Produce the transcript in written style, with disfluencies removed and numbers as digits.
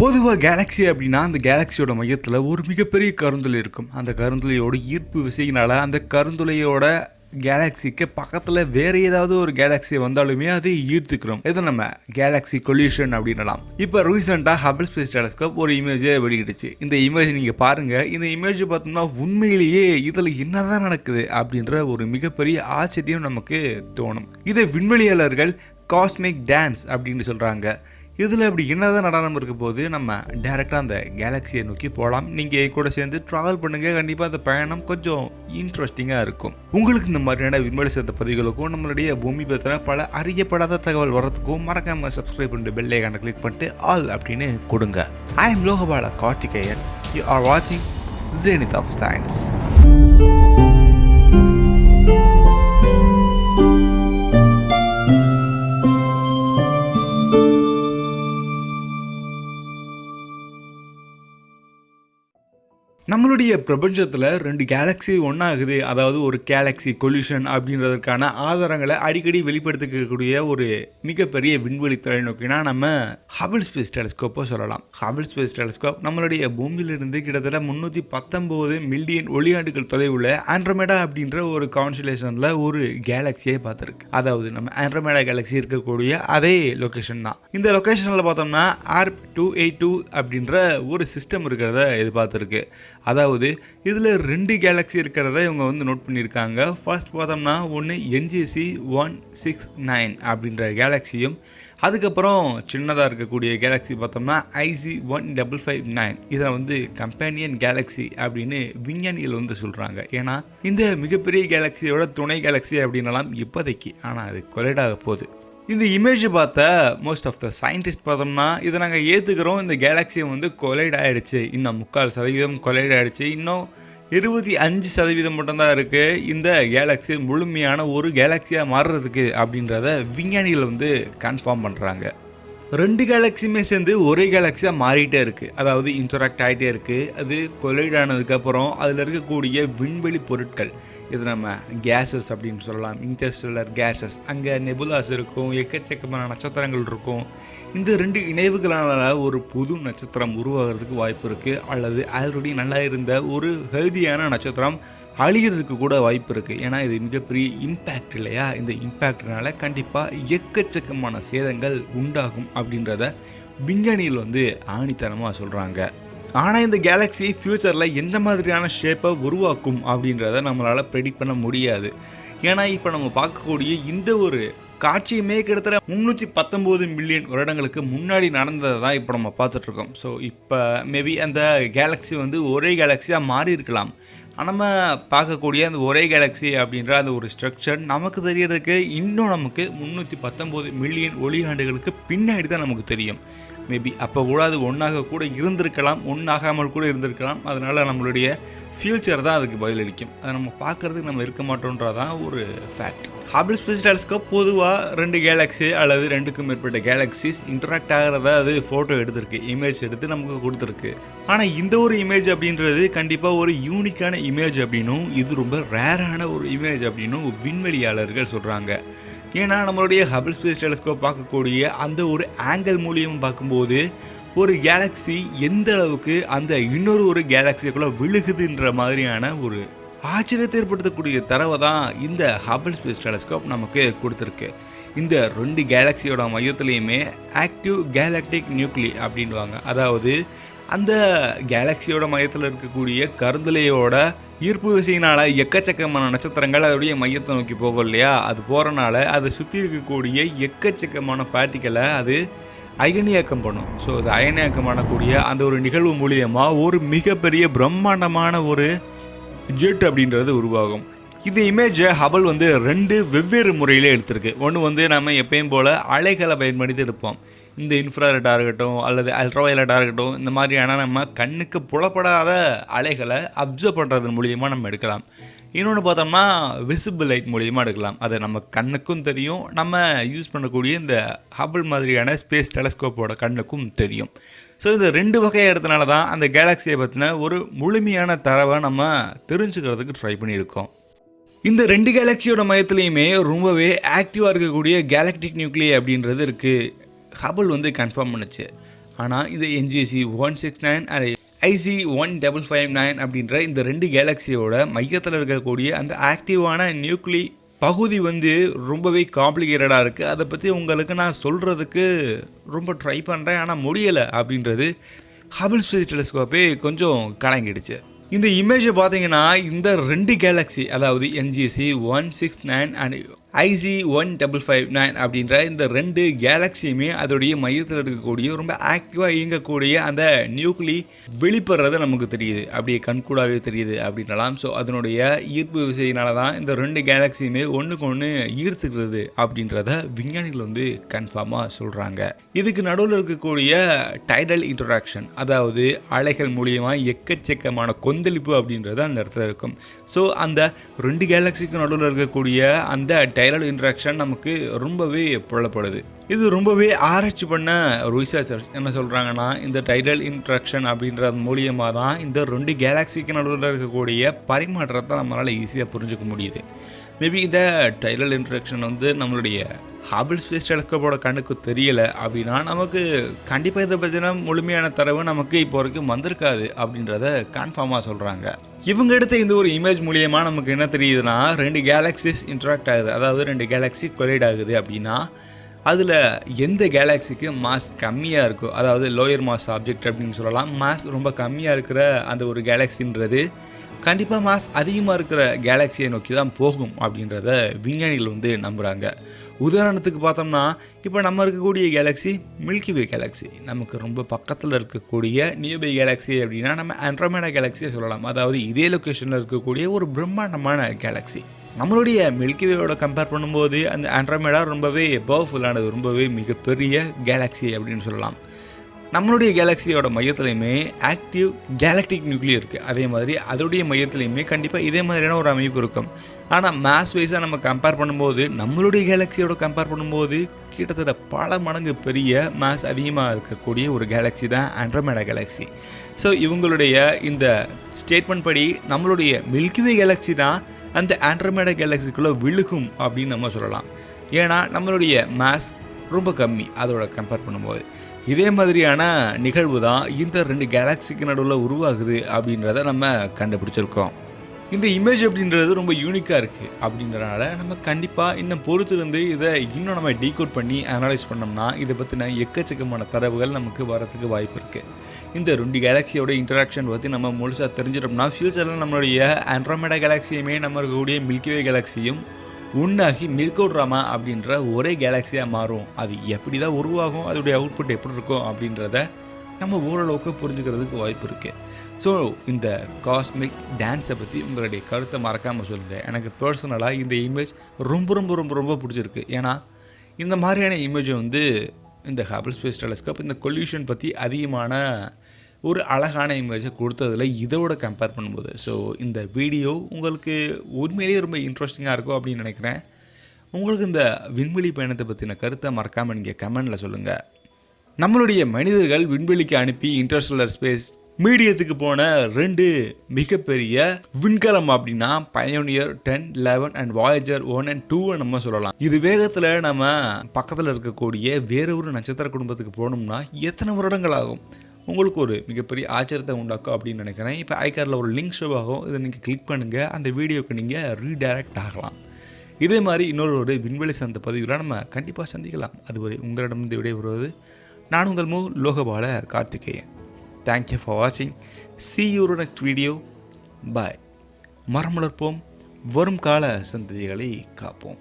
பொதுவாக கேலக்ஸி அப்படின்னா அந்த கேலக்ஸியோட மையத்தில் ஒரு மிகப்பெரிய கருந்துளை இருக்கும். அந்த கருந்துளையோட ஈர்ப்பு விசையினால் அந்த கருந்துளையோட கேலக்ஸிக்கு பக்கத்தில் வேறு ஏதாவது ஒரு கேலக்ஸி வந்தாலுமே அதை ஈர்த்துக்கிறோம். இதை நம்ம கேலக்ஸி கொல்யூஷன் அப்படின்னலாம். இப்போ ரீசெண்டாக ஹபிள் ஸ்பேஸ் டெலஸ்கோப் ஒரு இமேஜை வெளியிடுச்சு. இந்த இமேஜ் நீங்கள் பாருங்கள். இந்த இமேஜ் பார்த்தோம்னா உண்மையிலேயே இதில் என்னதான் நடக்குது அப்படின்ற ஒரு மிகப்பெரிய ஆச்சரியம் நமக்கு தோணும். இதை விண்வெளியாளர்கள் காஸ்மிக் டான்ஸ் அப்படின்னு சொல்கிறாங்க. இதில் அப்படி என்னதான் நடனம் இருக்க போது நம்ம டேரெக்டாக அந்த கேலக்ஸியை நோக்கி போகலாம். நீங்கள் கூட சேர்ந்து ட்ராவல் பண்ணுங்கள். கண்டிப்பாக அந்த பயணம் கொஞ்சம் இன்ட்ரெஸ்டிங்காக இருக்கும். உங்களுக்கு இந்த மாதிரியான விண்வெளி சேர்த்த பதிவுகளுக்கும் நம்மளுடைய பூமி பற்றின பல அறியப்படாத தகவல் வர்றதுக்கும் மறக்காமல் சப்ஸ்கிரைப் பண்ணிட்டு பெல் ஐகானை கிளிக் பண்ணிட்டு ஆல் அப்படின்னு கொடுங்க. I am Logabala Karthikeyan. You are வாட்சிங் Zenith of Science. நம்மளுடைய பிரபஞ்சத்தில் 2 கேலக்ஸி ஒன்றாகுது, அதாவது ஒரு கேலக்ஸி கொல்யூஷன் அப்படின்றதுக்கான ஆதாரங்களை அடிக்கடி வெளிப்படுத்திக்கக்கூடிய ஒரு மிகப்பெரிய விண்வெளி தொலைநோக்கினா நம்ம ஹபிள் ஸ்பேஸ் டெலஸ்கோப்பை சொல்லலாம். ஹபிள் ஸ்பேஸ் டெலஸ்கோப் நம்மளுடைய பூமியிலிருந்து கிட்டத்தட்ட 319 மில்லியன் ஒளியாண்டுகள் தொலைவுள்ள ஆண்ட்ரோமேடா அப்படின்ற ஒரு கான்ஸ்டலேஷனில் ஒரு கேலக்ஸியை பார்த்துருக்கு. அதாவது நம்ம ஆண்ட்ரோமேடா கேலக்ஸி இருக்கக்கூடிய அதே லொக்கேஷன் தான். இந்த லொக்கேஷனில் பார்த்தோம்னா ARP-282 அப்படின்ற ஒரு சிஸ்டம் இருக்கிறத இது பார்த்துருக்கு. அதாவது இதில் 2 கேலக்ஸி இருக்கிறத இவங்க நோட் பண்ணியிருக்காங்க. ஃபர்ஸ்ட் பார்த்தோம்னா ஒன்று NGC 169 அப்படின்ற கேலக்ஸியும், அதுக்கப்புறம் சின்னதாக இருக்கக்கூடிய கேலக்ஸி பார்த்தோம்னா IC 1559. இதில் கம்பேனியன் கேலக்ஸி அப்படின்னு விஞ்ஞானிகள் சொல்கிறாங்க. ஏன்னா இந்த மிகப்பெரிய கேலக்ஸியோட துணை கேலக்ஸி அப்படின்னலாம் இப்போதைக்கு. ஆனால் அது கொலைடாக போகுது. இந்த இமேஜ் பார்த்த மோஸ்ட் ஆஃப் த சயின்டிஸ்ட் பார்த்தோம்னா இதை நாங்கள் ஏற்றுக்கிறோம். இந்த கேலக்ஸி கொலைட் ஆகிடுச்சு. இன்னும் 3/4% கொலைட் ஆகிடுச்சு. இன்னும் 25% மட்டும்தான் இருக்குது இந்த கேலக்ஸி முழுமையான ஒரு கேலக்ஸியாக மாறுறதுக்கு அப்படின்றத விஞ்ஞானிகள் கன்ஃபார்ம் பண்ணுறாங்க. 2 கேலக்ஸியுமே சேர்ந்து ஒரே கேலக்ஸியாக மாறிட்டே இருக்குது. அதாவது இன்டராக்ட் ஆகிட்டே இருக்குது. அது கொலைட் ஆனதுக்கப்புறம் அதில் இருக்கக்கூடிய விண்வெளி பொருட்கள், இது நம்ம கேஸஸ் அப்படின்னு சொல்லலாம், இன்டர்ஸ்டெல்லர் கேஸஸ். அங்கே நெபுலாஸ் இருக்கும், எக்கச்சக்கமான நட்சத்திரங்கள் இருக்கும். இந்த 2 இணைவுகளால் ஒரு புது நட்சத்திரம் உருவாகிறதுக்கு வாய்ப்பு இருக்குது. அல்லது ஆல்ரெடி நல்லா இருந்த ஒரு ஹெல்தியான நட்சத்திரம் அழிகிறதுக்கு கூட வாய்ப்பு இருக்குது. ஏன்னா இது மிகப்பெரிய இம்பேக்ட் இல்லையா? இந்த இம்பேக்ட்னால கண்டிப்பாக எக்கச்சக்கமான சேதங்கள் உண்டாகும் அப்படின்றத விஞ்ஞானிகள் ஆணித்தனமாக சொல்கிறாங்க. ஆனால் இந்த கேலக்ஸி ஃப்யூச்சரில் எந்த மாதிரியான ஷேப்பை உருவாக்கும் அப்படின்றத நம்மளால் ப்ரெடிக்ட் பண்ண முடியாது. ஏன்னா இப்போ நம்ம பார்க்கக்கூடிய இந்த ஒரு காட்சியுமே கிட்டத்தட்ட 319 மில்லியன் வருடங்களுக்கு முன்னாடி நடந்ததை தான் இப்போ நம்ம பார்த்துட்ருக்கோம். ஸோ இப்போ மேபி அந்த கேலக்ஸி ஒரே கேலக்ஸியாக மாறி இருக்கலாம். நம்ம பார்க்கக்கூடிய அந்த ஒரே கேலக்ஸி அப்படின்ற அந்த ஒரு ஸ்ட்ரக்சர் நமக்கு தெரியறதுக்கு இன்னும் நமக்கு 319 மில்லியன் ஒளியாண்டுகளுக்கு பின்னாடி தான் நமக்கு தெரியும். மேபி அப்போ கூட அது ஒன்றாக கூட இருந்திருக்கலாம், ஒன்றாகாமல் கூட இருந்திருக்கலாம். அதனால் நம்மளுடைய ஃப்யூச்சர் தான் அதுக்கு பதிலளிக்கும். அதை நம்ம பார்க்குறதுக்கு நம்ம இருக்க மாட்டோன்றதான் ஒரு ஃபேக்ட். ஹபிள் ஸ்பேஸ் டெலஸ்கோப் பொதுவாக 2 கேலக்ஸி அல்லது 2க்கும் மேற்பட்ட கேலக்ஸிஸ் இன்டராக்ட் ஆகிறத அது ஃபோட்டோ எடுத்திருக்கு, இமேஜ் எடுத்து நமக்கு கொடுத்துருக்கு. ஆனால் இந்த ஒரு இமேஜ் அப்படின்றது கண்டிப்பாக ஒரு யூனிக்கான இமேஜ் அப்படின்னும், இது ரொம்ப ரேரான ஒரு இமேஜ் அப்படின்னும் விண்வெளியாளர்கள் சொல்கிறாங்க. ஏன்னா நம்மளுடைய ஹபிள் ஸ்பேஸ் டெலஸ்கோப் பார்க்கக்கூடிய அந்த ஒரு ஆங்கிள் மூலியம் பார்க்கும்போது ஒரு கேலக்ஸி எந்த அளவுக்கு அந்த இன்னொரு கேலக்ஸிக்குள்ளே விழுகுதுன்ற மாதிரியான ஒரு ஆச்சரியத்தை ஏற்படுத்தக்கூடிய தரவை தான் இந்த ஹபிள் ஸ்பேஸ் டெலஸ்கோப் நமக்கு கொடுத்துருக்கு. இந்த 2 கேலக்ஸியோட மையத்துலேயுமே ஆக்டிவ் கேலக்டிக் நியூக்ளி அப்படின்வாங்க. அதாவது அந்த கேலக்ஸியோட மையத்தில் இருக்கக்கூடிய கருந்துளையோட ஈர்ப்பு விசையினால் எக்கச்சக்கமான நட்சத்திரங்கள் அதோடைய மையத்தை நோக்கி போகும் இல்லையா? அது போகிறனால அதை சுற்றி இருக்கக்கூடிய எக்கச்சக்கமான பார்ட்டிகளை அது அயனியாக்கம் பண்ணும். ஸோ அது அயனியாக்கம் பண்ணக்கூடிய அந்த ஒரு நிகழ்வு மூலியமாக ஒரு மிகப்பெரிய பிரம்மாண்டமான ஒரு ஜெட் அப்படின்றது உருவாகும். இந்த இமேஜை ஹபிள் 2 வெவ்வேறு முறையில் எடுத்திருக்கு. ஒன்று நம்ம எப்பயும் போல் அலைகளை பயன்படுத்தி எடுப்போம். இந்த இன்ஃப்ராரெட்டாக இருக்கட்டும் அல்லது அல்ட்ராவயலட்டாக இருக்கட்டும், இந்த மாதிரியான நம்ம கண்ணுக்கு புலப்படாத அலைகளை அப்சர்வ் பண்ணுறது மூலியமாக நம்ம எடுக்கலாம். இன்னொன்று பார்த்தோம்னா விசிபிள் லைட் மூலியமாக எடுக்கலாம். அது நம்ம கண்ணுக்கும் தெரியும், நம்ம யூஸ் பண்ணக்கூடிய இந்த ஹபிள் மாதிரியான ஸ்பேஸ் டெலஸ்கோப்போட கண்ணுக்கும் தெரியும். ஸோ இந்த 2 வகையாக எடுத்தனால தான் அந்த கேலக்ஸியை பற்றின ஒரு முழுமையான தரவை நம்ம தெரிஞ்சுக்கிறதுக்கு ட்ரை பண்ணியிருக்கோம். இந்த 2 கேலக்ஸியோட மையத்துலேயுமே ரொம்பவே ஆக்டிவாக இருக்கக்கூடிய கேலக்டிக் நியூக்ளியை அப்படின்றது இருக்குது. ஹபிள் கன்ஃபார்ம் பண்ணுச்சு. ஆனால் இந்த என்ஜிசி 169 அண்ட் ஐசி 1559 அப்படின்ற இந்த 2 கேலக்சியோட மையத்தில் இருக்கக்கூடிய அந்த ஆக்டிவான நியூக்ளி பகுதி ரொம்பவே காம்ப்ளிகேட்டடாக இருக்குது. அதை பற்றி உங்களுக்கு நான் சொல்கிறதுக்கு ரொம்ப ட்ரை பண்ணுறேன், ஆனால் முடியலை அப்படின்றது ஹபிள் ஸ்பேஸ் டெலிஸ்கோப்பே கொஞ்சம் கலங்கிடுச்சு. இந்த இமேஜை பார்த்தீங்கன்னா இந்த 2 கேலக்ஸி, அதாவது என்ஜிசி 169 அண்ட் ஐசி 1559 அப்படின்ற இந்த 2 கேலக்சியுமே அதோடைய மையத்தில் இருக்கக்கூடிய ரொம்ப ஆக்டிவாக இயங்கக்கூடிய அந்த நியூக்ளி வெளிப்படுறது நமக்கு தெரியுது, அப்படியே கண்கூடாவே தெரியுது அப்படின்றலாம். ஸோ அதனுடைய ஈர்ப்பு விசையினால தான் இந்த 2 கேலக்சியுமே ஒன்றுக்கு ஒன்று ஈர்த்துக்கிறது அப்படின்றத விஞ்ஞானிகள் கன்ஃபார்மாக சொல்கிறாங்க. இதுக்கு நடுவில் இருக்கக்கூடிய டைடல் இன்டராக்ஷன், அதாவது அலைகள் மூலியமாக எக்கச்சக்கமான கொந்தளிப்பு அப்படின்றது அந்த இடத்துல இருக்கும். ஸோ அந்த 2 கேலக்சிக்கு நடுவில் இருக்கக்கூடிய அந்த டைடல் இன்ட்ராக்ஷன் நமக்கு ரொம்பவே புலப்படுது. இது ரொம்பவே ஆராய்ச்சி பண்ண ரிசர்ச்சர்ஸ் என்ன சொல்கிறாங்கன்னா, இந்த டைடல் இன்ட்ராக்ஷன் அப்படின்றது மூலியமாக தான் இந்த 2 கேலக்சிக்கு நடுவில் இருக்கக்கூடிய பரிமாற்றத்தை நம்மளால் ஈஸியாக புரிஞ்சுக்க முடியுது. மேபி இந்த டைடல் இன்ட்ராக்ஷன் நம்மளுடைய ஹபிள் ஸ்பேஸ் டெலிஸ்கோப்போட கண்ணுக்கு தெரியலை அப்படின்னா நமக்கு கண்டிப்பாக இதை பற்றின முழுமையான தரவு நமக்கு இப்போ வரைக்கும் வந்திருக்காது அப்படின்றத கன்ஃபார்மாக சொல்கிறாங்க. இவங்க எடுத்த இந்த ஒரு இமேஜ் மூலியமாக நமக்கு என்ன தெரியுதுன்னா, 2 கேலக்சிஸ் இன்ட்ராக்ட் ஆகுது, அதாவது 2 கேலக்சி கொலைட் ஆகுது அப்படின்னா அதில் எந்த கேலக்சிக்கு மாஸ் கம்மியாக இருக்கோ, அதாவது லோயர் மாஸ் ஆப்ஜெக்ட் அப்படின்னு சொல்லலாம், மாஸ் ரொம்ப கம்மியாக இருக்கிற அந்த ஒரு கேலக்சின்றது கண்டிப்பாக மாஸ் அதிகமாக இருக்கிற கேலக்சியை நோக்கி தான் போகும் அப்படின்றத விஞ்ஞானிகள் நம்புகிறாங்க. உதாரணத்துக்கு பார்த்தோம்னா, இப்போ நம்ம இருக்கக்கூடிய கேலக்சி மில்கிவே கேலக்சி, நமக்கு ரொம்ப பக்கத்தில் இருக்கக்கூடிய நியர்பை கேலக்சி அப்படின்னா நம்ம ஆண்ட்ரோமேடா கேலக்சியை சொல்லலாம். அதாவது இதே லொக்கேஷனில் இருக்கக்கூடிய ஒரு பிரம்மாண்டமான கேலக்சி. நம்மளுடைய மில்கிவேயோட கம்பேர் பண்ணும்போது அந்த ஆண்ட்ரோமேடா ரொம்பவே பவர்ஃபுல்லானது, ரொம்பவே மிகப்பெரிய கேலக்சி அப்படின்னு சொல்லலாம். நம்மளுடைய கேலக்சியோட மையத்துலையுமே ஆக்டிவ் கேலக்டிக் நியூக்ளியர் இருக்குது. அதே மாதிரி அதோடைய மையத்துலையுமே கண்டிப்பாக இதே மாதிரியான ஒரு அமைப்பு இருக்கும். ஆனால் மேஸ் வைஸாக நம்ம கம்பேர் பண்ணும்போது நம்மளுடைய கேலக்சியோட கம்பேர் பண்ணும்போது கிட்டத்தட்ட பல மடங்கு பெரிய மேஸ் அதிகமாக இருக்கக்கூடிய ஒரு கேலக்சி தான் ஆண்ட்ரோமேடா கேலக்சி. ஸோ இவங்களுடைய இந்த ஸ்டேட்மெண்ட் படி நம்மளுடைய மில்கிவே கேலக்சி தான் அந்த ஆண்ட்ரோமேடா கேலக்சிக்குள்ளே விழுகும் அப்படின்னு நம்ம சொல்லலாம். ஏன்னா நம்மளுடைய மேஸ் ரொம்ப கம்மி அதோட கம்பேர் பண்ணும்போது. இதே மாதிரியான நிகழ்வு தான் இந்த 2 கேலக்சிக்கு நடுவில் உருவாகுது அப்படின்றத நம்ம கண்டுபிடிச்சிருக்கோம். இந்த இமேஜ் அப்படின்றது ரொம்ப யூனிக்காக இருக்குது அப்படின்றனால நம்ம கண்டிப்பாக இன்னும் பொறுத்திருந்து இதை இன்னும் நம்ம டீகோட் பண்ணி அனலைஸ் பண்ணோம்னா இதை பற்றின எக்கச்சக்கமான தரவுகள் நமக்கு வரத்துக்கு வாய்ப்பு இருக்குது. இந்த 2 கேலக்சியோட இன்டராக்ஷன் பற்றி நம்ம முழுசாக தெரிஞ்சிட்டோம்னா ஃப்யூச்சரில் நம்மளுடைய ஆண்ட்ரோமேடா கேலக்சியுமே நம்ம இருக்கக்கூடிய மில்கிவே கேலக்சியும் உன்னாகி மில்கோட்ராமா அப்படின்ற ஒரே கேலக்சியாக மாறும். அது எப்படி தான் உருவாகும், அதோடைய அவுட்புட் எப்படி இருக்கும் அப்படின்றத நம்ம ஓரளவுக்கு புரிஞ்சுக்கிறதுக்கு வாய்ப்பு இருக்குது. ஸோ இந்த காஸ்மிக் டான்ஸை பற்றி உங்களுடைய கருத்தை மறக்காமல் சொல்லுங்கள். எனக்கு பர்சனலாக இந்த இமேஜ் ரொம்ப ரொம்ப ரொம்ப ரொம்ப பிடிச்சிருக்கு. ஏன்னா இந்த மாதிரியான இமேஜை இந்த ஹபிள் ஸ்பேஸ் டெலிஸ்கோப் இந்த கொல்யூஷன் பற்றி அதிகமான ஒரு அழகான இமேஜை கொடுத்ததில் இதோட கம்பேர் பண்ணும்போது. ஸோ இந்த வீடியோ உங்களுக்கு உண்மையிலேயே ரொம்ப இன்ட்ரெஸ்டிங்காக இருக்கும் அப்படின்னு நினைக்கிறேன். உங்களுக்கு இந்த விண்வெளி பயணத்தை பற்றின கருத்தை மறக்காமல் நீங்கள் கமெண்டில் சொல்லுங்கள். நம்மளுடைய மனிதர்கள் விண்வெளிக்கு அனுப்பி இன்டர்ஸ்டெல்லர் ஸ்பேஸ் மீடியத்துக்கு போன 2 மிகப்பெரிய விண்கலம் அப்படின்னா பயோனியர் 10, 11 அண்ட் வாயேஜர் 1 and 2 நம்ம சொல்லலாம். இது வேகத்தில் நம்ம பக்கத்தில் இருக்கக்கூடிய வேற ஒரு நட்சத்திர குடும்பத்துக்கு போகணும்னா எத்தனை வருடங்கள் ஆகும்? உங்களுக்கு ஒரு மிகப்பெரிய ஆச்சரியத்தை உண்டாக்கும் அப்படின்னு நினைக்கிறேன். இப்போ ஐகார்டில் ஒரு லிங்க் ஷோ ஆகும், இதை நீங்கள் கிளிக் பண்ணுங்கள், அந்த வீடியோக்கு நீங்கள் ரீடைரக்ட் ஆகலாம். இதே மாதிரி இன்னொரு விண்வெளி சார்ந்த பதிவில் நம்ம கண்டிப்பாக சந்திக்கலாம். அதுவரை உங்களிடமிருந்து விடைபெறுவது நான் உங்கள் லோகபால கார்த்திகேயன். தேங்க்யூ ஃபார் வாட்சிங். see you next video. பாய். மரம் வளர்ப்போம், வரும் கால சந்ததிகளை காப்போம்.